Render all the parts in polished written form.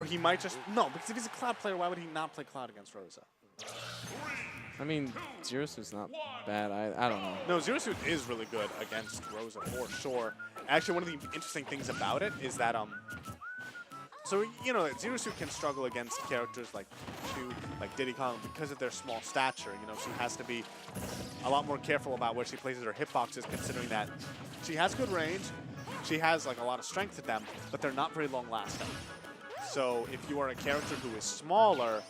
he might just no, because if he's a Cloud player, why would he not play Cloud against Rosa? I mean, Zero Suit's not bad. I don't know. No, Zero Suit is really good against Rosa for sure. Actually, one of the interesting things about it is that so you know Zero Suit can struggle against characters like Chu, like Diddy Kong, because of their small stature. You know, she has to be a lot more careful about where she places her hitboxes, considering that she has good range, she has like a lot of strength to them, but they're not very long lasting. So if you are a character who is smaller,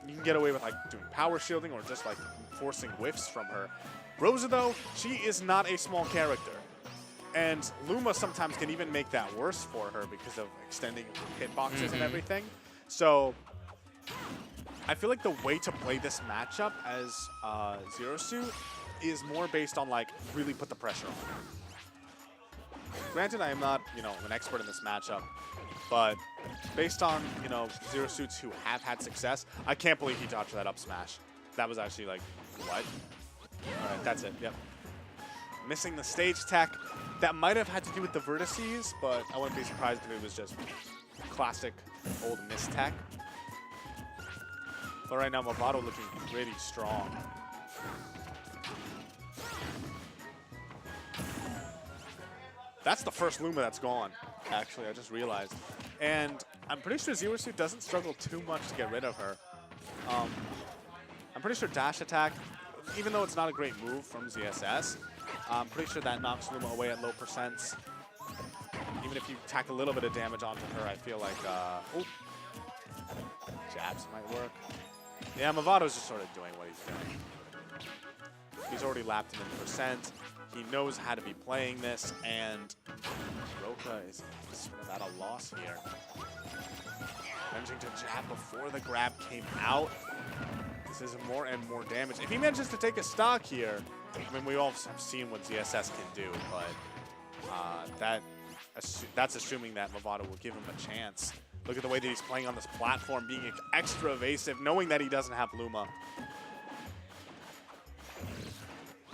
you can get away with like doing power shielding or just like forcing whiffs from her. Rosa though, she is not a small character. And Luma sometimes can even make that worse for her because of extending hitboxes and everything. So I feel like the way to play this matchup as Zero Suit is more based on like really put the pressure on her. Granted, I am not, you know, an expert in this matchup, but based on, you know, Zero Suits who have had success, I can't believe he dodged that up smash. That was actually like, what? All right, that's it, yep. Missing the stage tech. That might have had to do with the vertices, but I wouldn't be surprised if it was just classic old miss tech. But right now, Mavado looking pretty strong. That's the first Luma that's gone, actually, I just realized. And I'm pretty sure Zero Suit doesn't struggle too much to get rid of her. I'm pretty sure dash attack, even though it's not a great move from ZSS, I'm pretty sure that knocks Luma away at low percents. Even if you tack a little bit of damage onto her, I feel like, oh, jabs might work. Yeah, Mavado's just sort of doing what he's doing. He's already lapped him in percent. He knows how to be playing this, and Roka is sort of at a loss here. Managing to jab before the grab came out. This is more and more damage. If he manages to take a stock here, I mean, we all have seen what ZSS can do, but that's assuming that Mavado will give him a chance. Look at the way that he's playing on this platform, being extra evasive, knowing that he doesn't have Luma.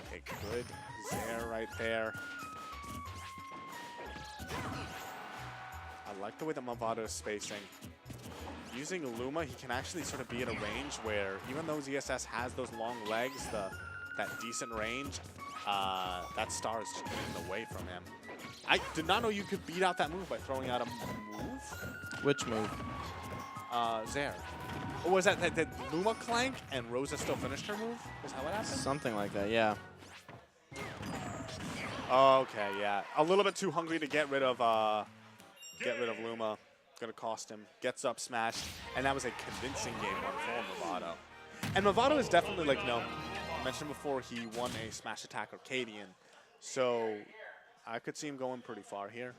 Okay, good Zair right there. I like the way that Mavado is spacing. Using Luma, he can actually sort of be at a range where, even though ZSS has those long legs, that decent range, that star is just getting away from him. I did not know you could beat out that move by throwing out a move. Which move? Zair. Or was that Luma clank and Rosa still finished her move? Is that what happened? Something like that, yeah. Okay, yeah. A little bit too hungry to get rid of Luma. Gonna cost him. Gets up smash, and that was a convincing game one for Mavado. And Mavado is definitely like, you know, I mentioned before he won a Smash Attack Arcadian, so I could see him going pretty far here.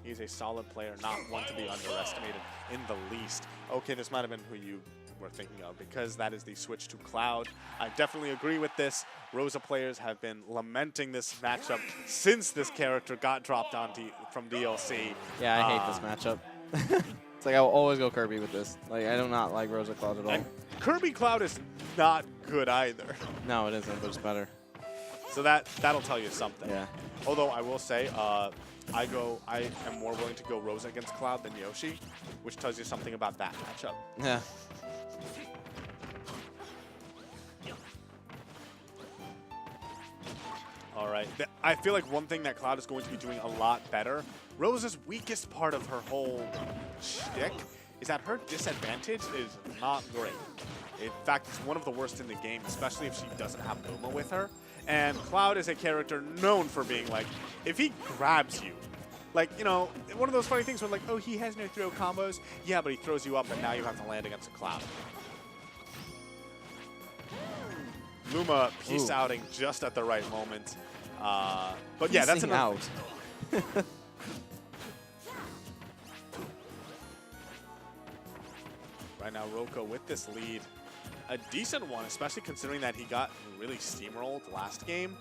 He's a solid player, not one to be underestimated in the least. Okay, this might have been who you were thinking of, because that is the switch to Cloud. I definitely agree with this. Rosa players have been lamenting this matchup since this character got dropped from DLC. Yeah, I hate this matchup. It's like I will always go Kirby with this. Like, I do not like Rosa Cloud at all. And Kirby Cloud is not good either. No, it isn't, but it's better. So that'll tell you something. Yeah. Although I will say, I am more willing to go Rosa against Cloud than Yoshi, which tells you something about that matchup. Yeah. All right. I feel like one thing that Cloud is going to be doing a lot better, Rosa's weakest part of her whole shtick is that her disadvantage is not great. In fact, it's one of the worst in the game, especially if she doesn't have Luma with her. And Cloud is a character known for being like, if he grabs you, like, you know, one of those funny things where like, oh, he has no throw combos. Yeah, but he throws you up and now you have to land against a Cloud. Luma peace outing just at the right moment. But yeah, that's out. Right now, Roka with this lead. A decent one, especially considering that he got really steamrolled last game.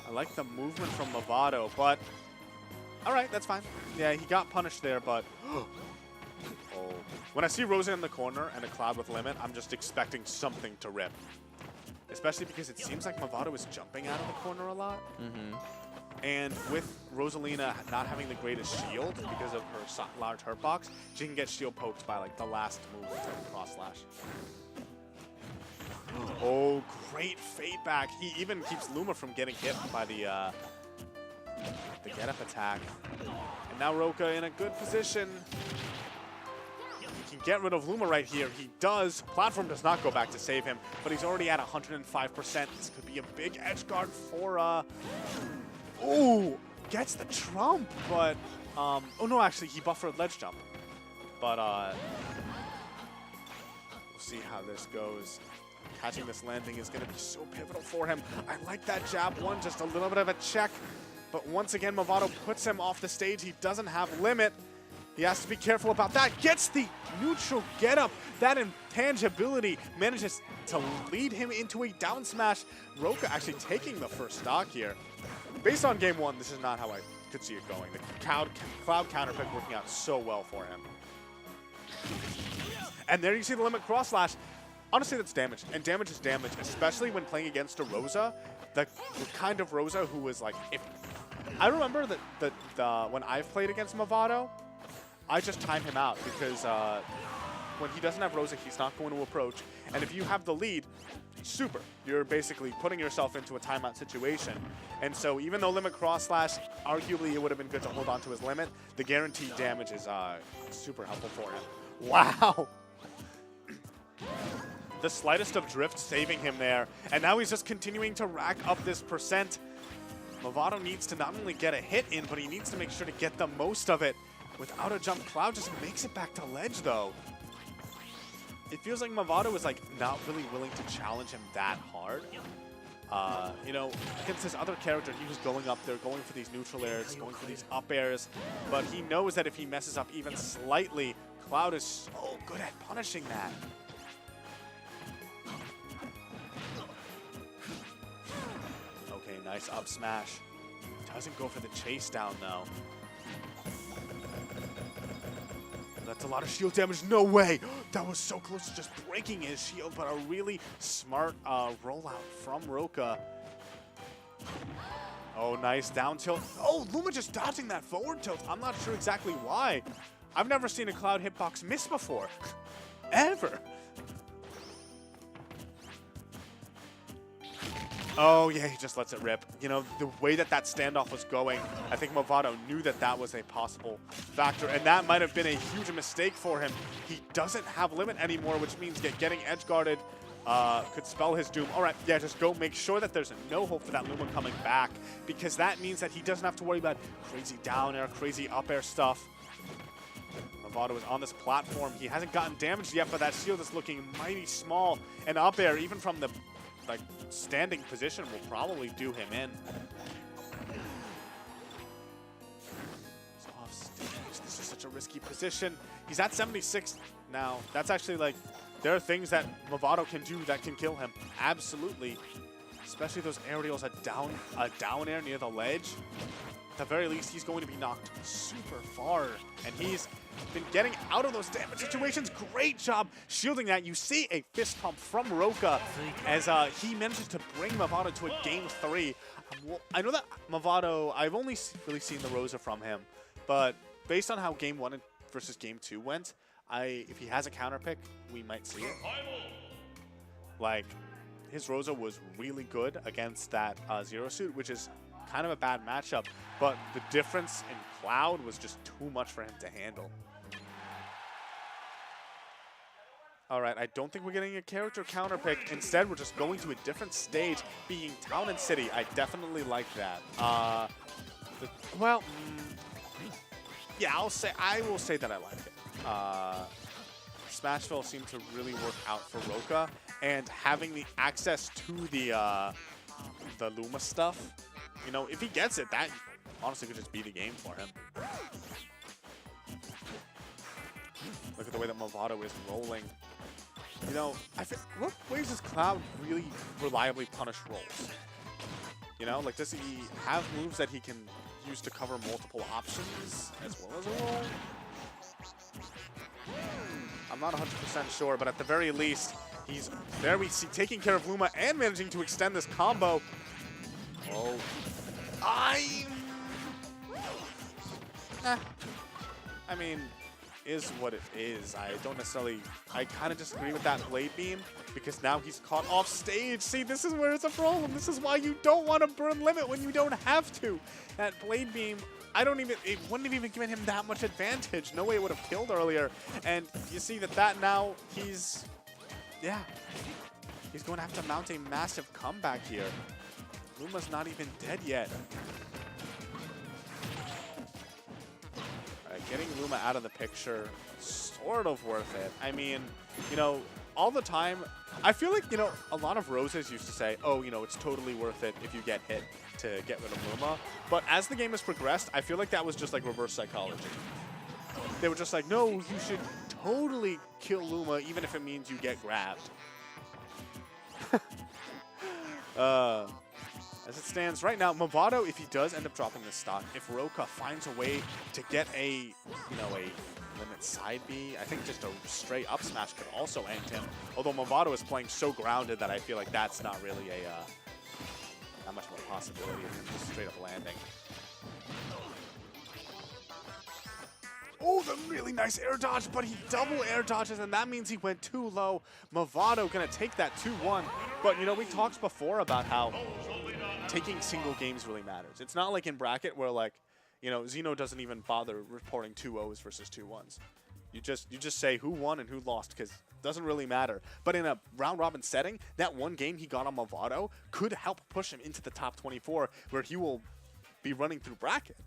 I like the movement from Mavado, but all right, that's fine. Yeah, he got punished there, but oh. When I see Rosa in the corner and a Cloud with limit, I'm just expecting something to rip. Especially because it seems like Mavado is jumping out of the corner a lot. And with Rosalina not having the greatest shield because of her large hurt box, she can get shield poked by like the last move with the cross slash. Oh, great fade back. He even keeps Luma from getting hit by the get up attack. And now Roka in a good position. He can get rid of Luma right here. He does. Platform does not go back to save him, but he's already at 105%. This could be a big edge guard for ooh, gets the trump, but oh no, actually he buffered ledge jump. But we'll see how this goes. Catching this landing is going to be so pivotal for him. I like that jab one, just a little bit of a check. But once again, Mavado puts him off the stage. He doesn't have limit. He has to be careful about that. Gets the neutral get up. That intangibility manages to lead him into a down smash. Roka actually taking the first stock here. Based on game one, this is not how I could see it going. The cloud counter pick working out so well for him. And there you see the limit cross slash. Honestly, that's damage, and damage is damage, especially when playing against a Rosa, the kind of Rosa who was like, if I remember that when I've played against Mavado, I just time him out because when he doesn't have Rosa, he's not going to approach, and if you have the lead, super, you're basically putting yourself into a timeout situation, and so even though limit cross slash, arguably it would have been good to hold on to his limit, the guaranteed damage is super helpful for him. Wow. The slightest of drift saving him there. And now he's just continuing to rack up this percent. Mavado needs to not only get a hit in, but he needs to make sure to get the most of it. Without a jump, Cloud just makes it back to ledge, though. It feels like Mavado is like not really willing to challenge him that hard. You know, against his other character, he was going up there, going for these neutral airs, going for these up airs. But he knows that if he messes up even slightly, Cloud is so good at punishing that. Nice up smash. Doesn't go for the chase down though. That's a lot of shield damage. No way. That was so close to just breaking his shield, but a really smart rollout from Roka. Oh, nice down tilt. Oh, Luma just dodging that forward tilt. I'm not sure exactly why. I've never seen a Cloud hitbox miss before. Ever. Oh, yeah, he just lets it rip. You know, the way that standoff was going, I think Mavado knew that that was a possible factor, and that might have been a huge mistake for him. He doesn't have limit anymore, which means getting edge guarded could spell his doom. All right, yeah, just go make sure that there's no hope for that Luma coming back, because that means that he doesn't have to worry about crazy down air, crazy up air stuff. Mavado is on this platform. He hasn't gotten damaged yet, but that shield is looking mighty small, and up air, even from the standing position, will probably do him in. He's off stage. This is such a risky position. He's at 76 now. That's actually there are things that Mavado can do that can kill him. Absolutely. Especially those aerials, a down air near the ledge. At the very least, he's going to be knocked super far. And he's been getting out of those damage situations. Great job shielding that. You see a fist pump from Roka as he manages to bring Mavado to a game 3. I know that Mavado, I've only really seen the Rosa from him, but based on how game 1 versus game 2 went, if he has a counter pick, we might see it. His Rosa was really good against that Zero Suit, which is kind of a bad matchup, but the difference in Cloud was just too much for him to handle. All right, I don't think we're getting a character counter pick. Instead, we're just going to a different stage, being Town and City. I definitely like that. Yeah, I will say that I like it. Smashville seemed to really work out for Roka, and having the access to the Luma stuff, you know, if he gets it, that honestly could just be the game for him. Look at the way that Mavado is rolling. You know, what ways does Cloud really reliably punish rolls? You know, does he have moves that he can use to cover multiple options as well as a roll? I'm not 100% sure, but at the very least, he's there we see taking care of Luma and managing to extend this combo. Oh, I'm I mean, is what it is. I don't necessarily, I kind of disagree with that Blade Beam because now he's caught off stage. See, this is where it's a problem. This is why you don't want to burn limit when you don't have to. That Blade Beam, it wouldn't have even given him that much advantage. No way it would have killed earlier. And you see that now he's going to have to mount a massive comeback here. Luma's not even dead yet. Getting Luma out of the picture, sort of worth it. I mean, you know, all the time, I feel like, you know, a lot of Roses used to say, oh, you know, it's totally worth it if you get hit to get rid of Luma. But as the game has progressed, I feel like that was just like reverse psychology. They were just like, no, you should totally kill Luma even if it means you get grabbed. As it stands right now, Mavado, if he does end up dropping this stock, if Roka finds a way to get a, you know, a limit side B, I think just a straight up smash could also end him. Although Mavado is playing so grounded that I feel like that's not really not much of a possibility of him just straight up landing. Oh, the really nice air dodge, but he double air dodges, and that means he went too low. Mavado gonna take that 2-1. But, you know, we talked before about how taking single games really matters. It's not like in bracket where, like, you know, Xeno doesn't even bother reporting 2-0s versus 2-1s. You just say who won and who lost because it doesn't really matter. But in a round-robin setting, that one game he got on Mavado could help push him into the top 24 where he will be running through bracket.